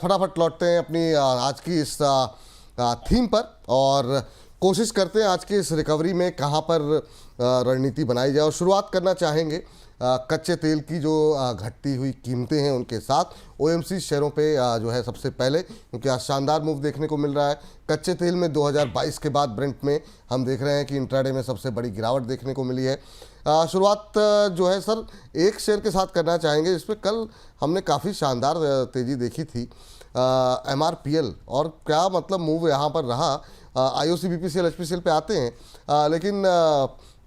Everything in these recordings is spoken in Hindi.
फटाफट लौटते हैं अपनी आज की इस थीम पर और कोशिश करते हैं आज की इस रिकवरी में कहाँ पर रणनीति बनाई जाए। और शुरुआत करना चाहेंगे कच्चे तेल की जो घटती हुई कीमतें हैं उनके साथ। ओएमसी शेयरों पे जो है सबसे पहले, क्योंकि आज शानदार मूव देखने को मिल रहा है। कच्चे तेल में 2022 के बाद ब्रेंट में हम देख रहे हैं कि इंट्राडे में सबसे बड़ी गिरावट देखने को मिली है। शुरुआत जो है सर एक शेयर के साथ करना चाहेंगे जिसपे कल हमने काफ़ी शानदार तेज़ी देखी थी, MRPL। और क्या मतलब मूव यहाँ पर रहा। IOC BPCL HPCL पे आते हैं, लेकिन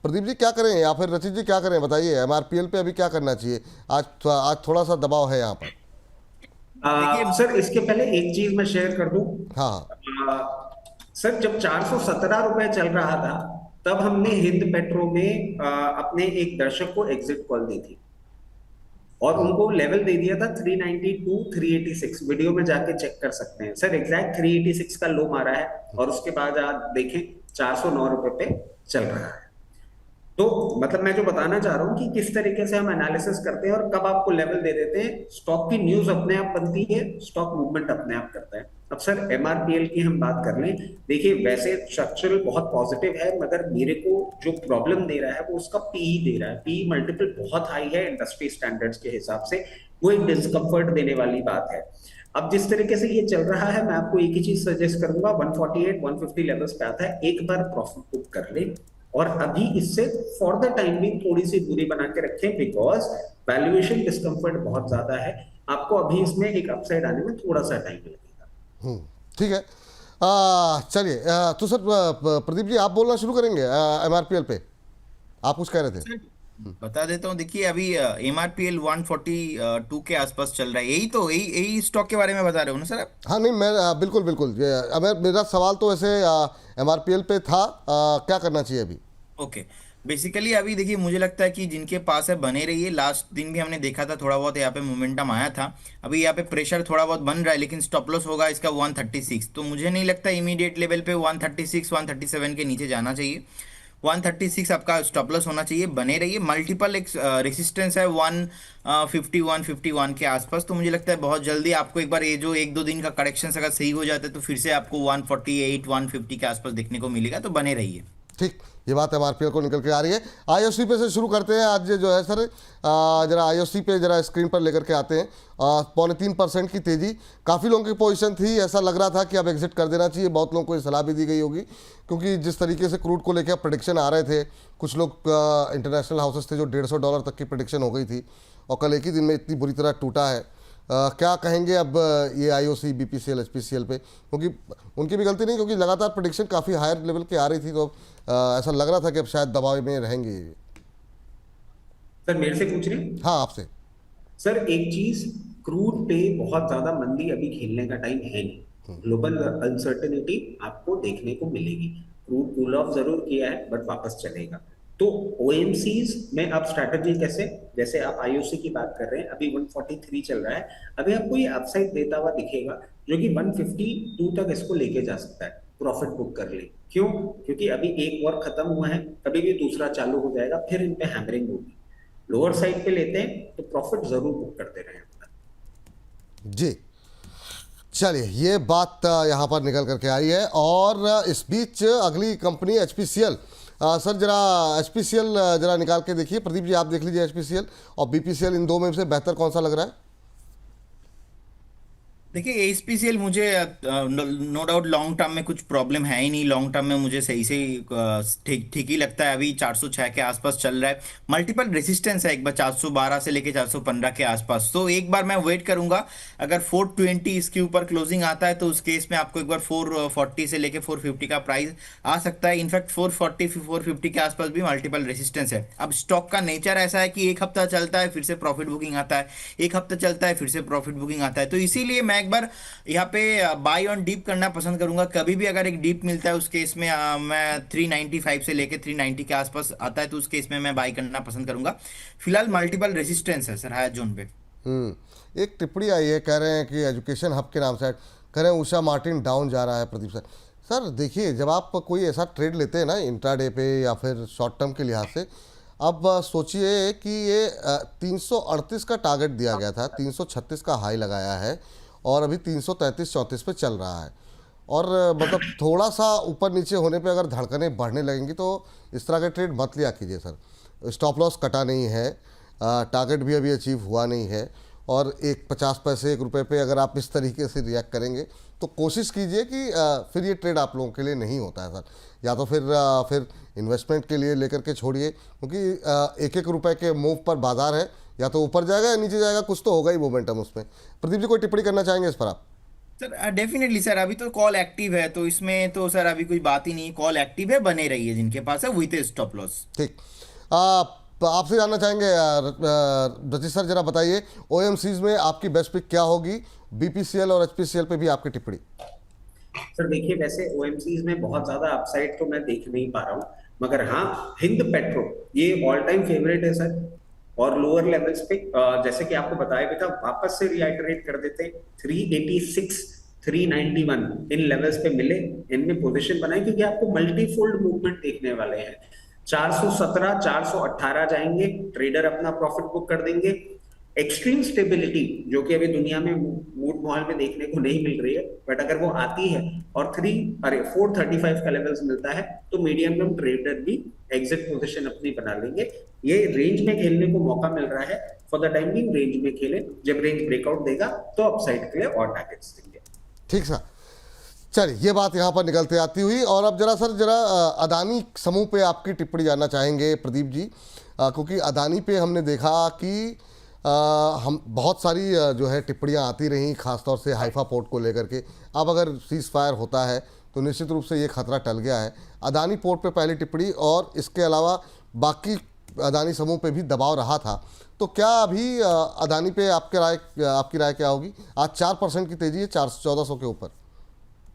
प्रदीप जी क्या करें या फिर रचित जी क्या करें, बताइए MRPL पे अभी क्या करना चाहिए। आज थोड़ा सा दबाव है यहाँ पर। देखिए सर, इसके पहले एक चीज मैं शेयर कर दूं। हाँ हाँ। सर जब 417 रुपए चल रहा था तब हमने हिंद पेट्रो में अपने एक दर्शक को एग्जिट कॉल दी थी और उनको लेवल दे दिया था 392 386। वीडियो में जाके चेक कर सकते हैं सर, एग्जैक्ट 386 का लो मारा है और उसके बाद आप देखें 409 रुपए पे चल रहा है। तो मतलब मैं जो बताना चाह रहा हूं कि किस तरीके से हम एनालिसिस करते हैं और कब आपको लेवल दे देते हैं। स्टॉक की न्यूज अपने आप बनती है, स्टॉक मूवमेंट अपने आप करता है। अब सर एमआरपीएल की हम बात कर लें, देखिए वैसे स्ट्रक्चरल बहुत पॉजिटिव है, मगर मेरे को जो प्रॉब्लम दे रहा है वो उसका पीई दे रहा है। पीई मल्टीपल बहुत हाई है इंडस्ट्री स्टैंडर्ड्स के हिसाब से, वो एक डिस्कम्फर्ट देने वाली बात है। अब जिस तरीके से ये चल रहा है, मैं आपको एक ही चीज सजेस्ट करूंगा, 148 150 लेवल्स पे आता है, एक बार प्रॉफिट बुक कर ले और अभी इससे फॉर द टाइम भी थोड़ी सी दूरी बना के रखें, बिकॉज वैल्यूएशन डिस्कम्फर्ट बहुत ज्यादा है। आपको अभी इसमें एक अपसाइड आने में थोड़ा सा टाइम लगेगा। ठीक है। चलिए, तो सर प्रदीप जी आप बोलना शुरू करेंगे MRPL पे, आप कुछ कह रहे थे। सर, बता देता हूँ। देखिए अभी MRPL 142 के आसपास चल रहा है। यही यही स्टॉक के बारे में बता रहे हो ना सर आप? हाँ नहीं, मैं बिल्कुल बिल्कुल मेरा सवाल तो वैसे MRPL पे था, क्या करना चाहिए अभी। ओके। बेसिकली अभी देखिए मुझे लगता है कि जिनके पास है बने रहिए। लास्ट दिन भी हमने देखा था थोड़ा बहुत यहाँ पे मोमेंटम आया था। अभी यहाँ पे प्रेशर थोड़ा बहुत बन रहा है, लेकिन स्टॉप लॉस होगा इसका 136। तो मुझे नहीं लगता इमीडिएट लेवल पे 136 137 के नीचे जाना चाहिए। 136 आपका स्टॉप लॉस होना चाहिए। बने रहिए। मल्टीपल एक रेसिस्टेंस है 150 151 के आसपास। तो मुझे लगता है बहुत जल्दी आपको एक बार ये जो एक दो दिन का करेक्शन अगर सही हो जाता है तो फिर से आपको 148 150 के आसपास देखने को मिलेगा। तो बने रहिए। ठीक, ये बात MRPL को निकल के आ रही है। IOC पे से शुरू करते हैं आज जो है सर, जरा IOC पे जरा स्क्रीन पर लेकर के आते हैं। 3.25% की तेज़ी, काफ़ी लोगों की पोजीशन थी, ऐसा लग रहा था कि अब एग्जिट कर देना चाहिए। बहुत लोगों को ये सलाह भी दी गई होगी, क्योंकि जिस तरीके से क्रूड को लेकर प्रेडिक्शन आ रहे थे, कुछ लोग इंटरनेशनल हाउसेस थे जो $150 तक की प्रेडिक्शन हो गई थी और कल एक ही दिन में इतनी बुरी तरह टूटा है। क्या कहेंगे अब ये IOC BPCL HPCL पे, क्योंकि उनकी भी गलती नहीं, क्योंकि लगातार प्रेडिक्शन काफ़ी हायर लेवल के आ रही थी, तो ऐसा लग रहा था कि अब शायद दबाव में रहेंगे। सर मेरे से पूछ रहे हैं? हाँ आपसे। सर एक चीज, क्रूड पे बहुत ज्यादा मंदी अभी खेलने का टाइम है नहीं। ग्लोबल अनसर्टेनिटी आपको देखने को मिलेगी। क्रूड कूल ऑफ जरूर किया है बट वापस चलेगा। तो ओएमसीज में अब स्ट्रैटेजी कैसे, जैसे आप आईओसी की बात कर रहे हैं, अभी 143 चल रहा है, अभी आपको ये अपसाइड देता हुआ दिखेगा जो कि 152 तक इसको लेके जा सकता है। प्रॉफिट बुक कर ले। क्यों? क्योंकि अभी एक वॉर खत्म हुआ है, कभी भी दूसरा चालू हो जाएगा, फिर इन पे हैमरिंग होगी। लोअर साइड पे लेते हैं तो प्रॉफिट जरूर बुक करते रहे अपना। जी चलिए, ये बात यहाँ पर निकल करके आई है। और इस बीच अगली कंपनी HPCL, सर जरा HPCL जरा निकाल के देखिए। प्रदीप जी आप देख लीजिए HPCL और BPCL, इन दो में से बेहतर कौन सा लग रहा है। देखिए एचपीसीएल मुझे नो डाउट लॉन्ग टर्म में कुछ प्रॉब्लम है ही नहीं। लॉन्ग टर्म में मुझे सही से ठीक ठीक ही लगता है। अभी 406 के आसपास चल रहा है। मल्टीपल रेसिस्टेंस है एक बार 412 से लेके 415 के आसपास। तो एक बार मैं वेट करूंगा, अगर 420 इसके ऊपर क्लोजिंग आता है तो उस केस में आपको एक बार 440 से लेके 450 का प्राइस आ सकता है। इनफैक्ट 440 450 के आसपास भी मल्टीपल रेसिस्टेंस है। अब स्टॉक का नेचर ऐसा है कि एक हफ्ता चलता है फिर से प्रॉफिट बुकिंग आता है, एक हफ्ता चलता है फिर से प्रॉफिट बुकिंग आता है। तो इसीलिए मैं एक बार यहाँ पे बाय ऑन डीप करना पसंद करूंगा। कभी भी अगर एक डीप मिलता है उस केस में मैं 395 से लेके 390 के आसपास आता है तो उस केस में मैं बाय करना पसंद करूंगा। फिलहाल मल्टीपल रेसिस्टेंस है सर हायर जोन पे। एक टिप्पणी आई है, कह रहे हैं कि एजुकेशन हब के नाम से कह रहे हैं उषा मार्टिन डाउन जा रहा है। प्रदीप सर, सर देखिए जब आप कोई ऐसा ट्रेड लेते हैं ना इंट्राडे पे या फिर शॉर्ट टर्म के लिहाज से, अब सोचिए कि ये 338 का टारगेट दिया गया था, 336 का हाई लगाया है और अभी 333-34 पे चल रहा है। और मतलब थोड़ा सा ऊपर नीचे होने पे अगर धड़कनें बढ़ने लगेंगी तो इस तरह का ट्रेड मत लिया कीजिए सर। स्टॉप लॉस कटा नहीं है, टारगेट भी अभी अचीव हुआ नहीं है, और एक 50 पैसे 1 रुपये पे अगर आप इस तरीके से रिएक्ट करेंगे तो कोशिश कीजिए कि फिर ये ट्रेड आप लोगों के लिए नहीं होता है सर। या तो फिर इन्वेस्टमेंट के लिए लेकर के छोड़िए, क्योंकि 1-1 रुपये के मूव पर बाजार है, या तो ऊपर जाएगा या नीचे जाएगा, कुछ तो होगा ही मोमेंटम उसमें। प्रदीप जी, कोई टिप्पणी करना चाहेंगे इस पर आप? सर डेफिनेटली सर, अभी तो कॉल एक्टिव है, तो इसमें तो सर अभी कोई बात ही नहीं, कॉल एक्टिव है, बने रहिए जिनके पास है विथ स्टॉप लॉस। ठीक। आपसे जानना चाहेंगे रचित सर, जरा बताइए ओएमसीज में आपकी बेस्ट पिक क्या होगी, बीपीसीएल और एचपीसीएल पे भी आपकी टिप्पणी। सर देखिए, वैसे ओएमसीज में बहुत ज्यादा अपसाइड तो मैं देख नहीं पा रहा हूँ, मगर हाँ, हिंद पेट्रो ये ऑल टाइम फेवरेट है सर। और लोअर लेवल्स पे जैसे कि आपको बताया भी था, वापस से रिआइटरेट कर देते हैं, 386 391 इन लेवल्स पे मिले, इनमें पोजीशन बनाए, क्योंकि आपको मल्टीफोल्ड मूवमेंट देखने वाले हैं। 417 418 जाएंगे, ट्रेडर अपना प्रॉफिट बुक कर देंगे। एक्सट्रीम स्टेबिलिटी जो कि अभी दुनिया में मूड माहौल में देखने को नहीं मिल रही है, बट अगर वो आती है और 435 का लेवल्स मिलता है, तो मीडियम टर्म ट्रेडर भी एग्जिट पोजीशन अपनी बना लेंगे। ये रेंज में खेलने को मौका मिल रहा है, for the time being range में खेलें, जब रेंज ब्रेकआउट देगा तो अपसाइड के लिए और टारगेट्स देंगे। ठीक सर, चलिए ये बात यहाँ पर निकलते आती हुई, और अब जरा अदानी समूह पे आपकी टिप्पणी जानना चाहेंगे प्रदीप जी, क्योंकि अदानी पे हमने देखा कि हम बहुत सारी जो है टिप्पणियाँ आती रहीं, खासतौर से हाइफा पोर्ट को लेकर के। अब अगर सीज फायर होता है तो निश्चित रूप से ये खतरा टल गया है। अदानी पोर्ट पे पहली टिप्पणी, और इसके अलावा बाकी अदानी समूह पे भी दबाव रहा था, तो क्या अभी अदानी पे आपकी राय क्या होगी? आज 4% की तेजी है, 1400 के ऊपर।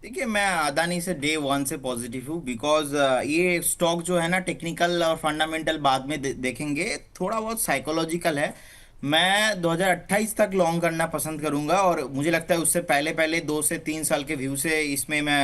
देखिए, मैं अदानी से डे वन से पॉजिटिव हूँ, बिकॉज ये स्टॉक जो है ना, टेक्निकल और फंडामेंटल बाद में देखेंगे, थोड़ा बहुत साइकोलॉजिकल है। मैं 2028 तक लॉन्ग करना पसंद करूंगा, और मुझे लगता है उससे पहले पहले 2 से 3 साल के व्यू से इसमें मैं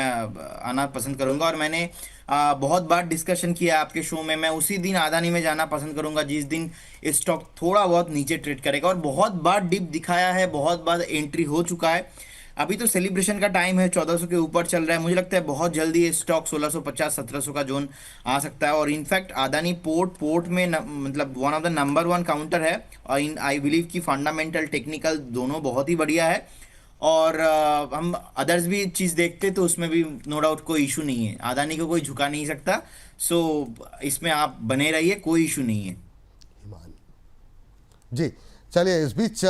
आना पसंद करूंगा। और मैंने बहुत बार डिस्कशन किया आपके शो में, मैं उसी दिन अदानी में जाना पसंद करूंगा जिस दिन स्टॉक थोड़ा बहुत नीचे ट्रेड करेगा, और बहुत बार डिप दिखाया है, बहुत बार एंट्री हो चुका है। अभी तो सेलिब्रेशन का टाइम है, 1400 के ऊपर चल रहा है, मुझे लगता है बहुत जल्दी ये स्टॉक 1650-1700 का जोन आ सकता है। और इनफैक्ट अदानी पोर्ट में मतलब one of the number 1 counter है, और इन आई बिलीव कि फंडामेंटल टेक्निकल दोनों बहुत ही बढ़िया है। और हम अदर्स भी चीज़ देखते तो उसमें भी नो डाउट कोई इशू नहीं है, अदानी को कोई झुका नहीं सकता। सो इसमें आप बने रहिए, कोई इशू नहीं है। जी चलिए, इस बीच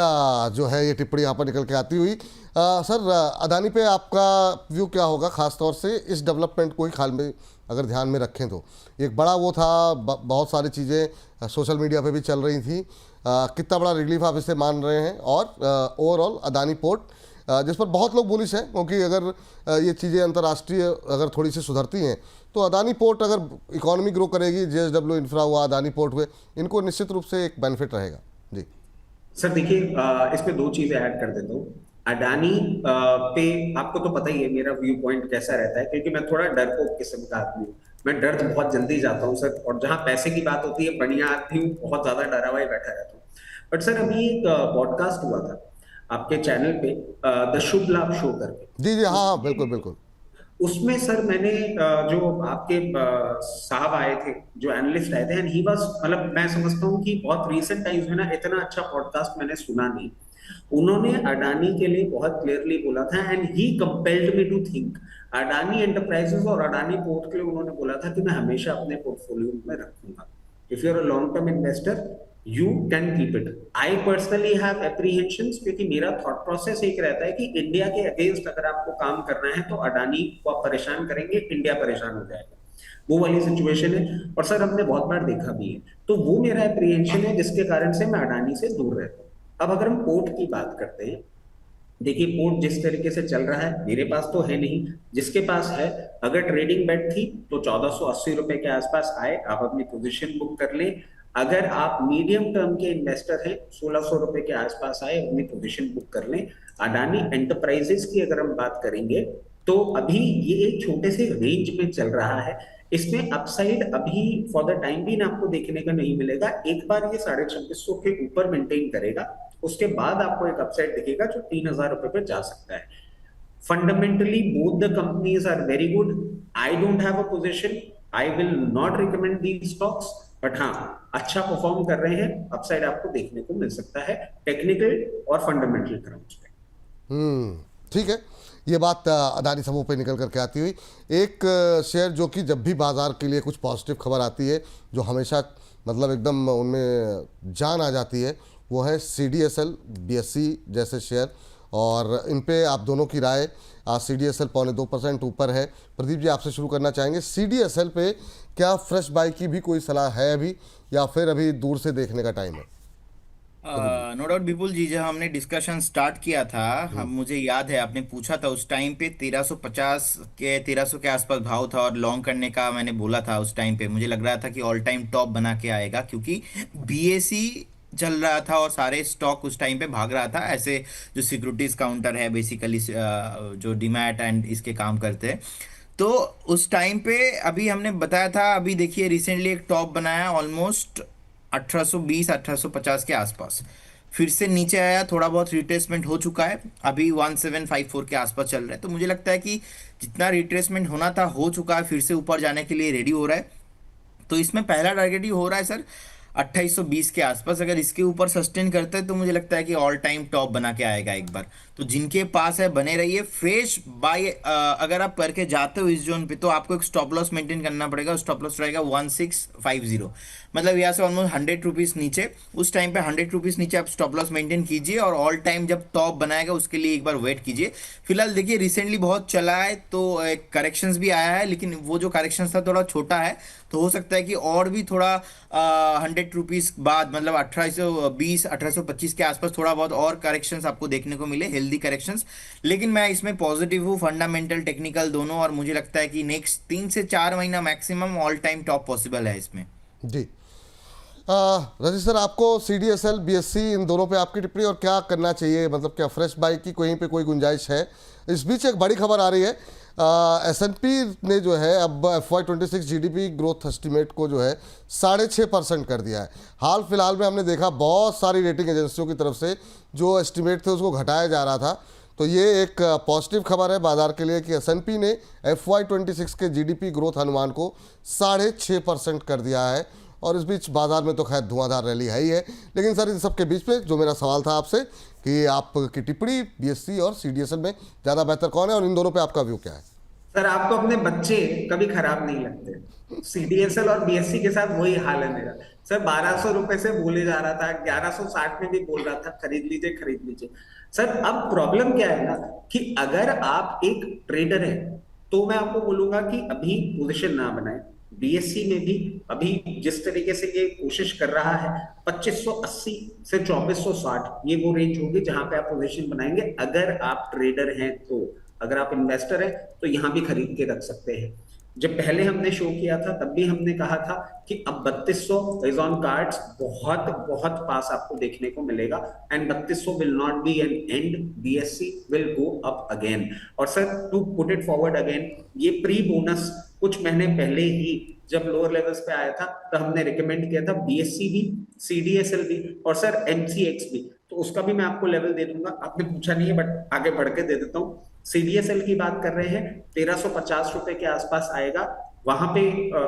जो है ये टिप्पणी यहाँ पर निकल के आती हुई, सर अदानी पे आपका व्यू क्या होगा, खासतौर से इस डेवलपमेंट को ही ख्याल में अगर ध्यान में रखें तो? एक बड़ा वो था, बहुत सारी चीज़ें सोशल मीडिया पे भी चल रही थी, कितना बड़ा रिलीफ आप इसे मान रहे हैं? और ओवरऑल अदानी पोर्ट, जिस पर बहुत लोग बुलिश हैं, क्योंकि अगर ये चीज़ें अंतर्राष्ट्रीय अगर थोड़ी सी सुधरती हैं तो अदानी पोर्ट अगर इकोनॉमी ग्रो करेगी, जेएसडब्ल्यू इंफ्रा हुआ, अदानी पोर्ट हुए, इनको निश्चित रूप से एक बेनिफिट रहेगा। जी सर देखिए, इस पे 2 चीजें ऐड कर देता हूँ। अडानी पे आपको तो पता ही है मेरा व्यू पॉइंट कैसा रहता है, क्योंकि मैं थोड़ा डरपोक किस्म का आदमी हूँ। मैं डर बहुत जल्दी जाता हूँ सर, और जहां पैसे की बात होती है बढ़िया आदमी हूँ, बहुत ज्यादा डरा हुआ ही बैठा रहता हूँ। बट सर अभी एक पॉडकास्ट हुआ था आपके चैनल पे, द शुभ लाभ शो करके। जी जी, हाँ हाँ, बिल्कुल बिल्कुल। उसमें सर मैंने जो आपके साहब आए थे, जो एनालिस्ट आए थे, एंड ही वाज, मतलब मैं समझता हूँ कि बहुत रीसेंट टाइम्स में ना इतना अच्छा पॉडकास्ट मैंने सुना नहीं। उन्होंने अडानी के लिए बहुत क्लियरली बोला था, and he compelled me to think. Adani Enterprises और अडानी पोर्ट के लिए उन्होंने बोला था कि मैं हमेशा अपने पोर्टफोलियो में रखूंगा। If you are a long term investor, you can keep it. I personally have apprehensions, क्योंकि मेरा थॉट प्रोसेस एक रहता है कि इंडिया के अगेंस्ट अगर आपको काम करना है तो अडानी को आप परेशान करेंगे, इंडिया परेशान हो जाएगा, वो वाली सिचुएशन है। और सर हमने बहुत बार देखा भी है, तो वो मेरा एप्रीहेंशन है जिसके कारण से मैं अडानी से दूर रहता हूँ। अब अगर हम पोर्ट की बात करते हैं, देखिए पोर्ट जिस तरीके से चल रहा है, मेरे पास तो है नहीं, जिसके पास है, अगर ट्रेडिंग बेट थी तो 1480 रुपए के आसपास आए, आप अपनी पोजीशन बुक कर लें। अगर आप मीडियम टर्म के इन्वेस्टर हैं, 1600 रुपए के आसपास आए, अपनी पोजीशन बुक कर लें। अडानी एंटरप्राइजेस की अगर हम बात करेंगे तो अभी ये एक छोटे से रेंज में चल रहा है, इसमें अपसाइड अभी फॉर द टाइम भी आपको देखने का नहीं मिलेगा। एक बार ये 2650 के ऊपर मेंटेन करेगा, उसके बाद आपको एक अपसाइड दिखेगा जो 3,000 रुपए पे जा सकता है। Fundamentally both the companies are very good. I don't have a position, I will not recommend these stocks, but हाँ अच्छा परफॉर्म कर रहे हैं, अपसाइड आपको देखने को मिल सकता है टेक्निकल और फंडामेंटल ग्राउंड्स पे। ठीक है। ये बात अदानी समूह पे निकल करके आती हुई एक शेयर जो कि जब भी बाजार के लिए कुछ पॉजिटिव खबर आती है, जो हमेशा मतलब एकदम उनमें जान आ जाती है, वो है CDSL BSE जैसे शेयर। और इन पे आप दोनों की राय। CDSL 0.2% ऊपर है। प्रदीप जी, आपसे शुरू करना चाहेंगे, CDSL पे क्या फ्रेश बाई की भी कोई सलाह है अभी, या फिर अभी दूर से देखने का टाइम है? नो डाउट विपुल जी, जब हमने डिस्कशन स्टार्ट किया था, हम मुझे याद है आपने पूछा था उस टाइम पे 1350 के 1300 के आसपास भाव था, और लॉन्ग करने का मैंने बोला था उस टाइम पे। मुझे लग रहा था कि ऑल टाइम टॉप बना के आएगा, क्योंकि BSE चल रहा था और सारे स्टॉक उस टाइम पे भाग रहा था। ऐसे जो सिक्योरिटीज काउंटर है बेसिकली, जो डीमैट एंड इसके काम करते हैं, तो उस टाइम पे अभी हमने बताया था। अभी देखिए रिसेंटली एक टॉप बनाया ऑलमोस्ट 1820 1850 के आसपास, फिर से नीचे आया, थोड़ा बहुत रिट्रेसमेंट हो चुका है, अभी 1754 के आसपास चल रहा है। तो मुझे लगता है कि जितना रिट्रेसमेंट होना था हो चुका है, फिर से ऊपर जाने के लिए रेडी हो रहा है। तो इसमें पहला टारगेट ही हो रहा है सर 2820 के आसपास। अगर इसके ऊपर सस्टेन करता है तो मुझे लगता है कि ऑल टाइम टॉप बना के आएगा एक बार। तो जिनके पास है बने रहिए, फ्रेश बाय अगर आप करके जाते हो इस जोन पे, तो आपको एक स्टॉप लॉस मेंटेन करना पड़ेगा। स्टॉप लॉस रहेगा 1650, मतलब यहाँ से ऑलमोस्ट 100 रुपीज नीचे। उस टाइम पे 100 रुपीज नीचे आप स्टॉप लॉस मेंटेन कीजिए, और ऑल टाइम जब टॉप बनाएगा उसके लिए एक बार वेट कीजिए। फिलहाल देखिए रिसेंटली बहुत चला है, तो एक करेक्शंस भी आया है, लेकिन वो जो करेक्शंस था थोड़ा छोटा है, तो हो सकता है कि और भी थोड़ा 100 रुपीज बाद, मतलब 1820 1825 के आसपास थोड़ा बहुत और करेक्शंस आपको देखने को मिले, हेल्दी करेक्शंस। लेकिन मैं इसमें पॉजिटिव हूँ, फंडामेंटल टेक्निकल दोनों, और मुझे लगता है कि नेक्स्ट 3 से 4 महीना maximum all time top possible है इसमें। जी। रजिश सर, आपको CDSL BSE इन दोनों पे आपकी टिप्पणी, और क्या करना चाहिए, मतलब क्या फ्रेश बाई की कहीं पे कोई गुंजाइश है? इस बीच एक बड़ी खबर आ रही है, S&P ने जो है अब FY26 GDP ग्रोथ एस्टिमेट को जो है 6.5% कर दिया है। हाल फिलहाल में हमने देखा बहुत सारी रेटिंग एजेंसियों की तरफ से जो एस्टिमेट थे उसको घटाया जा रहा था। तो ये एक पॉजिटिव खबर है बाजार के लिए कि S&P ने FY26 के GDP ग्रोथ अनुमान को 6.5% कर दिया है। और इस बीच बाजार में तो खैर धुआंधार रैली है ही है। लेकिन सर, इन सब के बीच में जो मेरा सवाल था आपसे कि आपकी टिप्पणी BSE और CDSL में ज़्यादा बेहतर कौन है, और इन दोनों पे आपका व्यू क्या है? सर आपको अपने बच्चे कभी खराब नहीं लगते। CDSL और BSE के साथ वही हाल है मेरा। सर 1200 रुपए से बोले जा रहा था, 1160 में भी बोल रहा था खरीद लीजिए खरीद लीजिए। सर अब प्रॉब्लम क्या है ना, कि अगर आप एक ट्रेडर हैं तो मैं आपको बोलूंगा कि अभी पोजीशन ना बनाए। BSE में भी अभी जिस तरीके से ये कोशिश कर रहा है, 2580 से 2460 ये वो रेंज होगी जहां पे आप पोजीशन बनाएंगे अगर आप ट्रेडर हैं। तो अगर आप इन्वेस्टर हैं तो यहां भी खरीद के रख सकते हैं। जब पहले हमने शो किया था तब भी हमने कहा था कि अब 3200 इज ऑन कार्ड्स, बहुत बहुत पास आपको देखने को मिलेगा, and 3200 will not be an end, BSE will go up again. और sir to put it forward again, ये प्री बोनस कुछ महीने पहले ही जब लोअर लेवल्स पे आया था तो हमने रिकमेंड किया था BSE भी, CDSL भी, और सर MCX भी। तो उसका भी मैं आपको लेवल दे दूंगा, आपने पूछा नहीं है बट आगे बढ़ के दे देता हूँ। CDSL की बात कर रहे हैं, 1350 रुपए के आसपास आएगा वहां पे।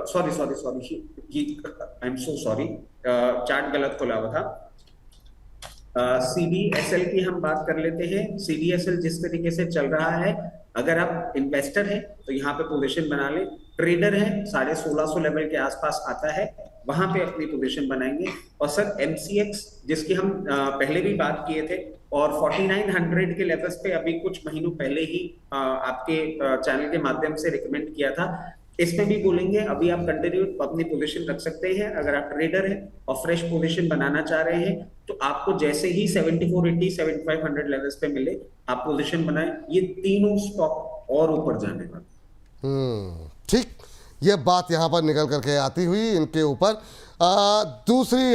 Sorry sorry sorry, I am so sorry, chart गलत खोला हुआ था। CDSL की हम बात कर लेते हैं। CDSL जिस तरीके से चल रहा है, अगर आप इन्वेस्टर हैं तो यहाँ पे पोजीशन बना ले, ट्रेडर है 1650 लेवल के आसपास आता है, वहां पे अपनी पोजीशन बनाएंगे। और सर MCX जिसकी हम पहले भी बात किए थे, और 4900 के लेवल्स पे अभी कुछ महीनों पहले ही आपके चैनल के माध्यम से रिकमेंड किया था, इसमें भी बोलेंगे अभी आप कंटिन्यू अपनी पोजीशन रख सकते हैं। अगर आप ट्रेडर हैं और फ्रेश पोजीशन बनाना चाह रहे हैं तो आपको जैसे ही 7480 7500 लेवल्स पे मिले आप पोजीशन बनाएं। ये तीनों स्टॉक और ऊपर जाने वाले। ठीक। ये बात यहाँ पर निकल करके आती हुई इनके ऊपर दूसरी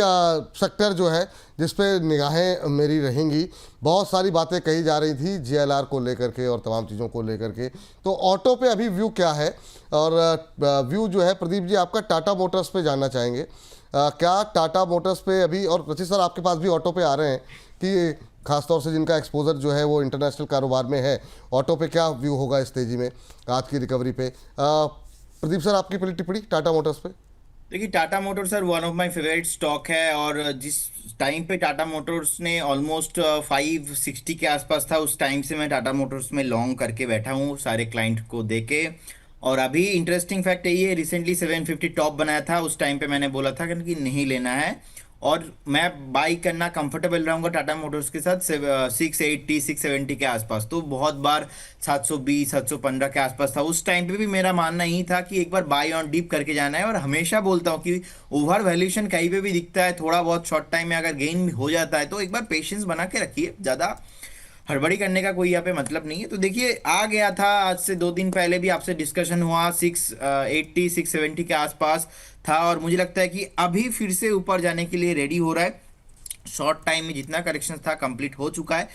सेक्टर जो है जिस पे निगाहें मेरी रहेंगी, बहुत सारी बातें कही जा रही थी जीएलआर को लेकर के और तमाम चीज़ों को लेकर के, तो ऑटो पे अभी व्यू क्या है? और व्यू जो है प्रदीप जी आपका टाटा मोटर्स पे जानना चाहेंगे। क्या टाटा मोटर्स पे अभी, और रचित सर आपके पास भी ऑटो पे आ रहे हैं कि खासतौर से जिनका एक्सपोजर जो है वो इंटरनेशनल कारोबार में है, ऑटो पे क्या व्यू होगा इस तेज़ी में आज की रिकवरी पे? प्रदीप सर आपकी पहली टिप्पणी टाटा मोटर्स पे। देखिए, Tata Motors sir one of my favourite stock है, और जिस टाइम पे टाटा मोटर्स ने ऑलमोस्ट 560 के आसपास था, उस टाइम से मैं टाटा मोटर्स में लॉन्ग करके बैठा हूँ सारे क्लाइंट को दे के। और अभी इंटरेस्टिंग फैक्ट यही है, रिसेंटली 750 टॉप बनाया था, उस टाइम पे मैंने बोला था कि नहीं लेना है, और मैं बाई करना कंफर्टेबल रहूंगा टाटा मोटर्स के साथ 680 670 के आसपास। तो बहुत बार 720 715 के आसपास था, उस टाइम पे भी मेरा मानना यही था कि एक बार बाई ऑन डीप करके जाना है। और हमेशा बोलता हूँ कि ओवर वैल्यूएशन कहीं पे भी दिखता है, थोड़ा बहुत शॉर्ट टाइम में अगर गेन हो जाता है तो एक बार पेशेंस बना के रखिए, ज़्यादा हड़बड़ी करने का कोई यहाँ पे मतलब नहीं है। तो देखिए, आ गया था आज से 2 दिन पहले भी आपसे डिस्कशन हुआ, 680 670 के आसपास था, और मुझे लगता है कि अभी फिर से ऊपर जाने के लिए रेडी हो रहा है। शॉर्ट टाइम में जितना करेक्शन था कंप्लीट हो चुका है।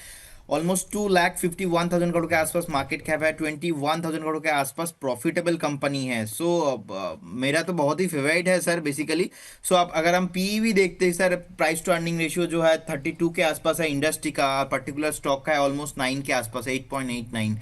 ऑलमोस्ट 2,51,000 करोड़ के आसपास मार्केट कैप है, 21,000 करोड़ के आसपास प्रॉफिटेबल कंपनी है। सो मेरा तो बहुत ही फेवरेट है सर बेसिकली। सो आप अगर हम पी भी देखते हैं sir, price to earning ratio जो है 32 के आसपास है, इंडस्ट्री का पर्टिकुलर स्टॉक का है ऑलमोस्ट 9 के आसपास है, 8.89।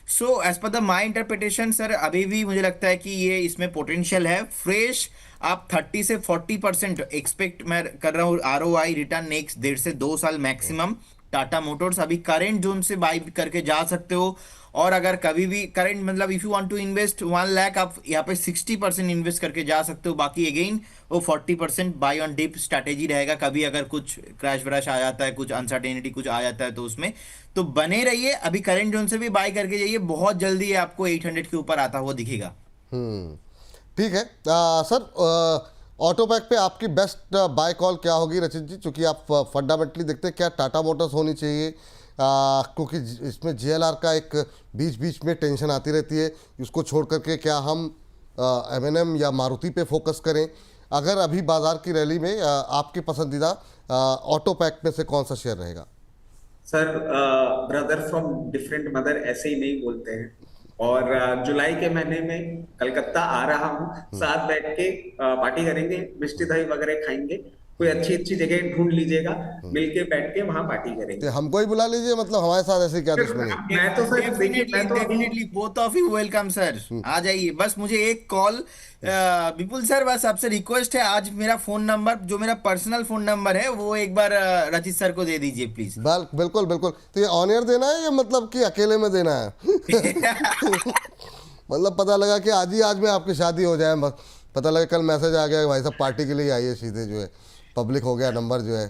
So as per the my interpretation sir, अभी भी मुझे लगता है कि ये इसमें पोटेंशियल है फ्रेश। आप 30 से 40% एक्सपेक्ट मैं कर रहा हूँ ROI रिटर्न नेक्स्ट 1.5 से 2 साल मैक्सिमम। टाटा मोटर्स अभी करेंट जोन से बाई करके जा सकते हो, और अगर कभी भी करेंट मतलब if you want to invest 1 lakh, आप यहाँ पे 60% इन्वेस्ट करके जा सकते हो। बाकी अगेन वो 40% बाई ऑन डिप स्ट्रैटेजी रहेगा, कभी अगर कुछ क्रैश व्रैश आ जाता है, कुछ अनसर्टेनिटी कुछ आ जाता है तो उसमें तो बने रहिए। अभी करेंट जोन से भी बाई करके जाइए, बहुत जल्दी आपको 800 के ऊपर आता हुआ दिखेगा। ठीक है। सर ऑटोपैक पे आपकी बेस्ट बाय कॉल क्या होगी रचित जी, चूँकि आप फंडामेंटली देखते हैं क्या टाटा मोटर्स होनी चाहिए? क्योंकि इसमें जीएलआर का एक बीच बीच में टेंशन आती रहती है, उसको छोड़ करके क्या हम एमएनएम या मारुति पे फोकस करें? अगर अभी बाजार की रैली में आपके पसंदीदा ऑटोपैक में से कौन सा शेयर रहेगा? Sir, brother from different mother ऐसे ही नहीं बोलते हैं। और जुलाई के महीने में कलकत्ता आ रहा हूँ, साथ बैठ के पार्टी करेंगे, मिष्टी दही वगैरह खाएंगे, कोई अच्छी अच्छी जगह ढूंढ लीजिएगा, मिलके बैठ के वहां पार्टी करेंगे। तो हमको ही बुला लीजिए, मतलब हमारे साथ ऐसी क्या दुश्मनी? मैं तो सर देखिए, मैं तो अभी definitely both of you welcome sir, आ जाइए। बस मुझे एक कॉल, विपुल सर, बस आपसे रिक्वेस्ट है, आज मेरा फोन नंबर जो मेरा पर्सनल फोन नंबर है वो एक बार रचित सर को दे दीजिए प्लीज। बिल्कुल बिल्कुल। तो ये ऑन एयर देना है या मतलब कि अकेले में देना है? मतलब पता लगा कि आज में आपकी शादी हो जाए, पता लगा कल मैसेज आ गया भाई साहब पार्टी के लिए आइए, सीधे जो है पब्लिक हो गया नंबर जो है।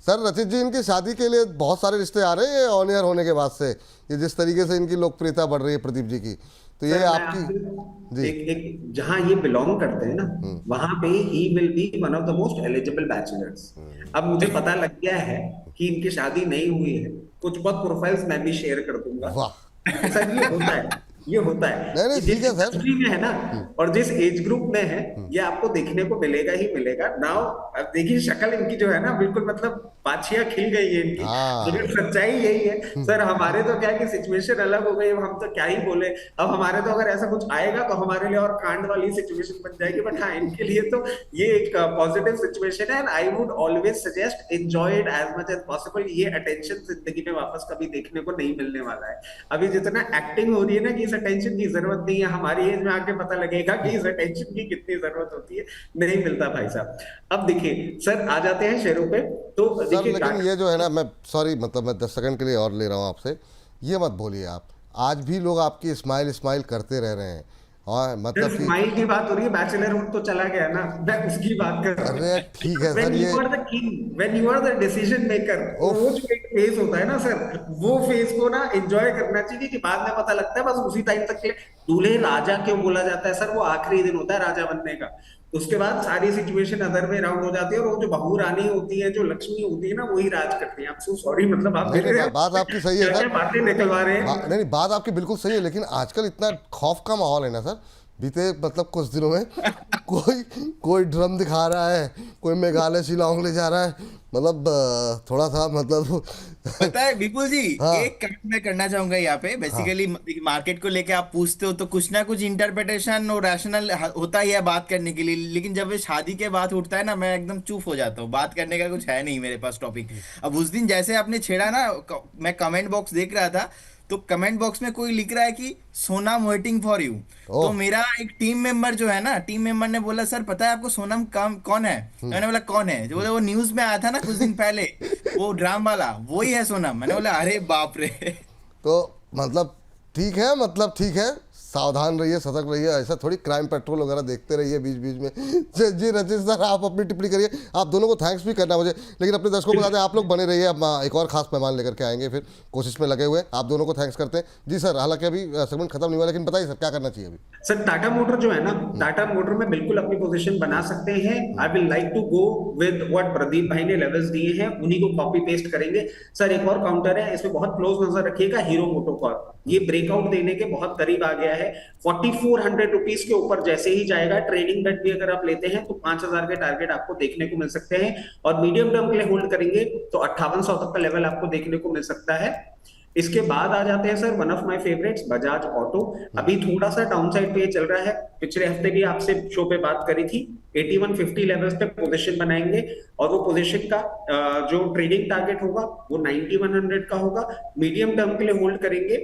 सर रचित जी, इनकी शादी के लिए बहुत सारे रिश्ते आ रहे हैं ऑन एयर होने के बाद से, ये जिस तरीके से इनकी लोकप्रियता बढ़ रही है प्रदीप जी की, तो ये आपकी जी एक जहां ये बिलोंग करते हैं ना, वहां पे he will be one of the most eligible bachelors. अब मुझे पता लग गया है कि इनकी शादी नहीं हुई है, कुछ बहुत प्रोफाइल्स मैं भी शेयर कर दूंगा। वाह। सर ये होता है, ये होता है नहीं कि ठीक जिस है सर। इंडस्ट्री में है ना और जिस एज ग्रुप में है, ये आपको देखने को मिलेगा ही मिलेगा। नाउ अब देखिए शक्ल इनकी जो है ना, बिल्कुल मतलब पाछियां खिल गई है इनकी, लेकिन सच्चाई यही है सर। हमारे तो क्या है कि सिचुएशन अलग हो गई, हम तो क्या ही बोले। अब हमारे तो अगर ऐसा कुछ आएगा तो हमारे लिए और कांड वाली सिचुएशन बन जाएगी, बट हाँ इनके लिए तो ये एक पॉजिटिव सिचुएशन है। And I would always suggest enjoy it as much as possible. ये अटेंशन जिंदगी में वापस कभी देखने को नहीं मिलने वाला है। अभी जितना एक्टिंग हो रही है ना कि इस अटेंशन की जरूरत नहीं है, हमारी एज में आके पता लगेगा कि इस अटेंशन की कितनी जरूरत होती है। नहीं मिलता भाई साहब। अब देखिए सर, आ जाते हैं शेयरों पे। तो सर लेकिन ये जो है ना, मैं सॉरी मतलब मैं 10 सेकंड के लिए और ले रहा हूँ आपसे, ये मत बोलिए आप, आज भी लोग आपकी स्माइल करते रह रहे हैं, और मतलब कि स्माइल की बात हो रही है, बैचलरहुड तो चला गया ना, मैं उसकी बात कर रहा हूँ। अरे ठीक है सर, When ये you are the king, when you are the decision maker, वो जो एक फेज होता है ना सर, वो फेज को ना एंजॉय करना चाहिए, कि बाद में पता लगता है बस उसी टाइम तक के। दूल्हे राजा क्यों बोला जाता है सर? वो आखिरी दिन होता है राजा बनने का, उसके बाद सारी सिचुएशन अदर में राउंड हो जाती है, और वो जो बहू रानी होती है, जो लक्ष्मी होती है ना, वही राज करती है। आप सो सॉरी, मतलब आप नहीं, बात आपकी सही है सर, बातें निकलवा रहे हैं। नहीं बात आपकी बिल्कुल सही है, लेकिन आजकल इतना खौफ का माहौल है ना सर, बीते मतलब कुछ दिनों में कोई कोई ड्रम दिखा रहा है, कोई मेघालय शिलोंग ले जा रहा है, मतलब थोड़ा सा मतलब पता है विपुल जी, हाँ एक कमेंट मैं करना चाहूंगा यहाँ पे। हाँ बेसिकली मार्केट को लेके आप पूछते हो तो कुछ ना कुछ इंटरप्रिटेशन और रैशनल होता ही है बात करने के लिए, लेकिन जब ये शादी के बात उठता है ना, मैं एकदम चुप हो जाता हूँ। बात करने का कुछ है नहीं मेरे पास टॉपिक। अब उस दिन जैसे आपने छेड़ा ना, मैं कमेंट बॉक्स देख रहा था, तो कमेंट बॉक्स में कोई लिख रहा है कि सोनम वेटिंग फॉर यू। तो ओह मेरा एक टीम मेंबर जो है ना, टीम मेंबर ने बोला सर पता है आपको सोनम कौन है? मैंने बोला कौन है? जो बोला वो न्यूज में आया था ना कुछ दिन पहले, वो ड्राम वाला वही है सोनम। मैंने बोला अरे बाप रे। तो मतलब ठीक है, मतलब ठीक है, सावधान रहिए, सतर्क रहिए, ऐसा थोड़ी क्राइम पेट्रोल वगैरह देखते रहिए बीच बीच में। जी रचित सर, आप अपनी टिप्पणी करिए। आप दोनों को थैंक्स भी करना मुझे, लेकिन अपने दर्शकों को बताते हैं आप लोग बने रहिए, अब एक और खास मेहमान लेकर के आएंगे, फिर कोशिश में लगे हुए। आप दोनों को थैंक्स करते हैं जी सर। हालांकि अभी सेगमेंट खत्म नहीं हुआ, लेकिन बताइए सर क्या करना चाहिए अभी। सर टाटा मोटर जो है ना, टाटा मोटर में बिल्कुल अपनी पोजीशन बना सकते हैं। I will like to go with what Pradeep भाई ने लेवल्स दिए हैं, उन्हीं को कॉपी पेस्ट करेंगे। सर एक और काउंटर है, इसमें बहुत क्लोज नजर रखिएगा, हीरो मोटोकॉर्प। ये ब्रेकआउट देने के बहुत करीब आ गया है। 4400 रुपीज के ऊपर जैसे ही जाएगा, ट्रेडिंग बेट भी अगर आप लेते हैं तो 5000 के टारगेट आपको देखने को मिल सकते हैं। और मीडियम टर्म के लिए होल्ड करेंगे तो 5800 तक का लेवल आपको देखने को मिल सकता है। इसके बाद आ जाते हैं sir one of my favourites, Bajaj auto. अभी थोड़ा सा डाउन साइड पे चल रहा है। पिछले हफ्ते भी आपसे शो पे बात करी थी, 8150 लेवल्स पे पोजीशन बनाएंगे। और वो पोजीशन का जो ट्रेडिंग टारगेट होगा वो 9100 का होगा। मीडियम टर्म के लिए होल्ड करेंगे,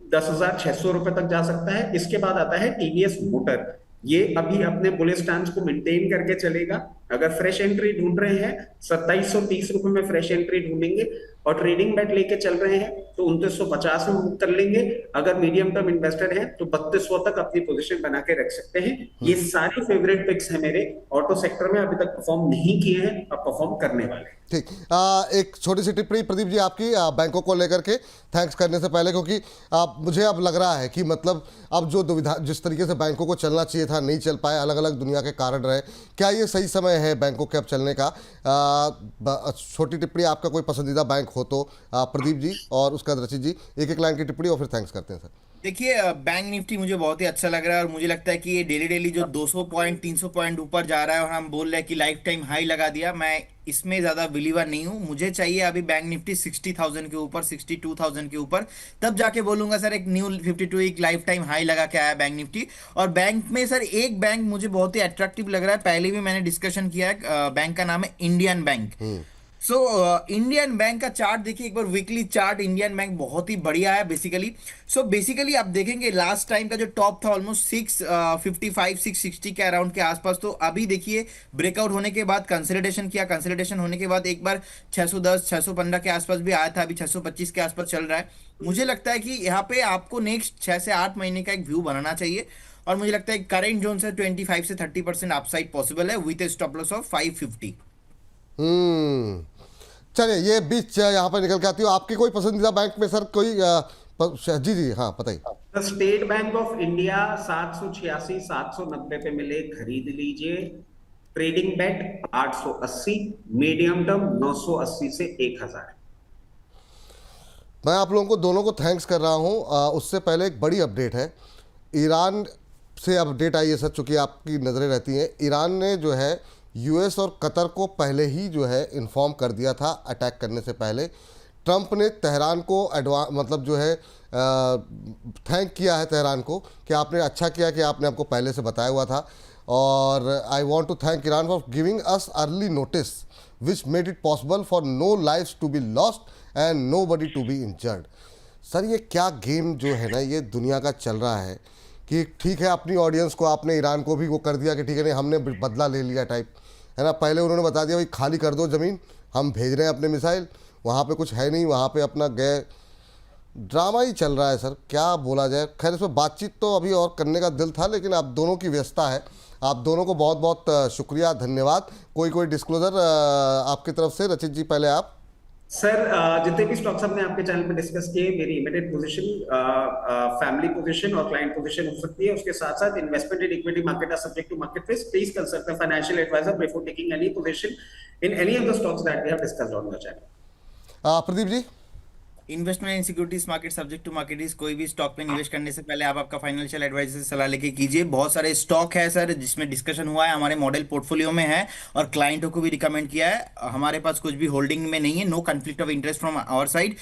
10,600 रुपए तक जा सकता है। इसके बाद आता है टीवीएस मोटर। ये अभी अपने बुलिश स्टांस को मेंटेन करके चलेगा। अगर फ्रेश एंट्री ढूंढ रहे हैं, 2730 रुपए में फ्रेश एंट्री ढूंढेंगे। और ट्रेडिंग बेट लेके चल रहे हैं तो 2950 में मूव कर लेंगे। अगर मीडियम टर्म इन्वेस्टर हैं तो 3200 तक अपनी पोजीशन बना के रख सकते हैं। ये सारे फेवरेट पिक्स हैं मेरे। ऑटो सेक्टर में अभी तक परफॉर्म नहीं किए हैं, अब परफॉर्म करने वाले हैं। ठीक, एक छोटी सी टिप्पणी प्रदीप जी आपकी बैंकों को लेकर के, थैंक्स करने से पहले, क्योंकि मुझे अब लग रहा है कि मतलब अब जो दुविधा, जिस तरीके से बैंकों को चलना चाहिए था नहीं चल पाए, अलग अलग दुनिया के कारण रहे, क्या ये सही समय है बैंकों के अब चलने का? छोटी टिप्पणी, आपका कोई पसंदीदा बैंक हो तो प्रदीप जी, और उसका रचित जी, एक एक लाइन की टिप्पणी और फिर थैंक्स करते हैं सर। देखिए बैंक निफ्टी मुझे बहुत ही अच्छा लग रहा है, और मुझे लगता है कि ये डेली डेली जो 200 पॉइंट 300 पॉइंट ऊपर जा रहा है और हम बोल रहे हैं कि लाइफ टाइम हाई लगा दिया, मैं इसमें ज्यादा बिलीवर नहीं हूं। मुझे चाहिए अभी बैंक निफ्टी 60,000 के ऊपर, 62,000 के ऊपर, तब जाके बोलूंगा सर एक न्यू 52 एक लाइफ टाइम हाई लगा के आया बैंक निफ्टी। और बैंक में सर एक बैंक मुझे बहुत ही अट्रैक्टिव लग रहा है, पहले भी मैंने डिस्कशन किया है, बैंक का नाम है Indian bank. So Indian bank का चार्ट देखिए एक बार, वीकली चार्ट इंडियन बैंक बहुत ही बढ़िया है बेसिकली। सो बेसिकली आप देखेंगे लास्ट टाइम का जो टॉप था ऑलमोस्ट 655 660 के अराउंड के आसपास, तो अभी देखिए ब्रेकआउट होने के बाद कंसोलिडेशन किया, कंसोलिडेशन होने के बाद एक बार 610 615 के आसपास भी आया था, अभी 625 के आसपास चल रहा है। मुझे लगता है कि यहाँ पे आपको नेक्स्ट 6 से 8 महीने का एक व्यू बनाना चाहिए, और मुझे लगता है करेंट जोन से 25 से 30% अपसाइड पॉसिबल है with A stop loss of 550। चलिए, ये बीच यहाँ पर निकल के आती हो। आपकी कोई पसंदीदा बैंक में सर कोई जी जी हाँ बताइए। स्टेट बैंक ऑफ इंडिया 786 790 पे मिले, खरीद लीजिए। ट्रेडिंग बेट 880, मीडियम टर्म 980 से 1000। मैं आप लोगों को दोनों को थैंक्स कर रहा हूँ। उससे पहले एक बड़ी अपडेट है, ईरान से अपडेट आई है सर, चूँकि आपकी नज़रें रहती हैं। ईरान ने जो है यूएस और कतर को पहले ही जो है इन्फॉर्म कर दिया था अटैक करने से पहले। ट्रंप ने तेहरान को मतलब जो है थैंक किया है तेहरान को कि आपने अच्छा किया कि आपने हमको पहले से बताया हुआ था। और I want to thank Iran for giving us early notice which made it possible for no lives to be lost and no body to be injured. Sir ये क्या गेम जो है ना ये दुनिया का चल रहा है कि ठीक है अपनी ऑडियंस को आपने, ईरान को भी वो कर दिया कि ठीक है नहीं हमने बदला ले लिया टाइप, है ना। पहले उन्होंने बता दिया भाई खाली कर दो ज़मीन, हम भेज रहे हैं अपने मिसाइल, वहाँ पे कुछ है नहीं, वहाँ पे अपना गए। ड्रामा ही चल रहा है सर, क्या बोला जाए। खैर इसमें बातचीत तो अभी और करने का दिल था, लेकिन आप दोनों की व्यस्तता है। आप दोनों को बहुत बहुत शुक्रिया, धन्यवाद। कोई डिस्क्लोजर आपकी तरफ से? रचित जी पहले आप। सर जितने भी स्टॉक्स हमने आपके चैनल पे डिस्कस किए, मेरी इमीडिएट पोजीशन, फैमिली पोजीशन और क्लाइंट पोजीशन हो सकती है। उसके साथ साथ investment in equity market are subject to market risk. Please consult the financial advisor before taking any position in any of the stocks that we have discussed on the channel. Pradeep ji. Investment in securities market subject to market risk. कोई भी स्टॉक में निवेश करने से पहले आप आपका फाइनेंशियल एडवाइजर से सलाह लेके कीजिए। बहुत सारे स्टॉक है सर जिसमें डिस्कशन हुआ है, हमारे मॉडल पोर्टफोलियो में है और क्लाइंटों को भी रिकमेंड किया है। हमारे पास कुछ भी होल्डिंग में नहीं है। No conflict of interest from our side.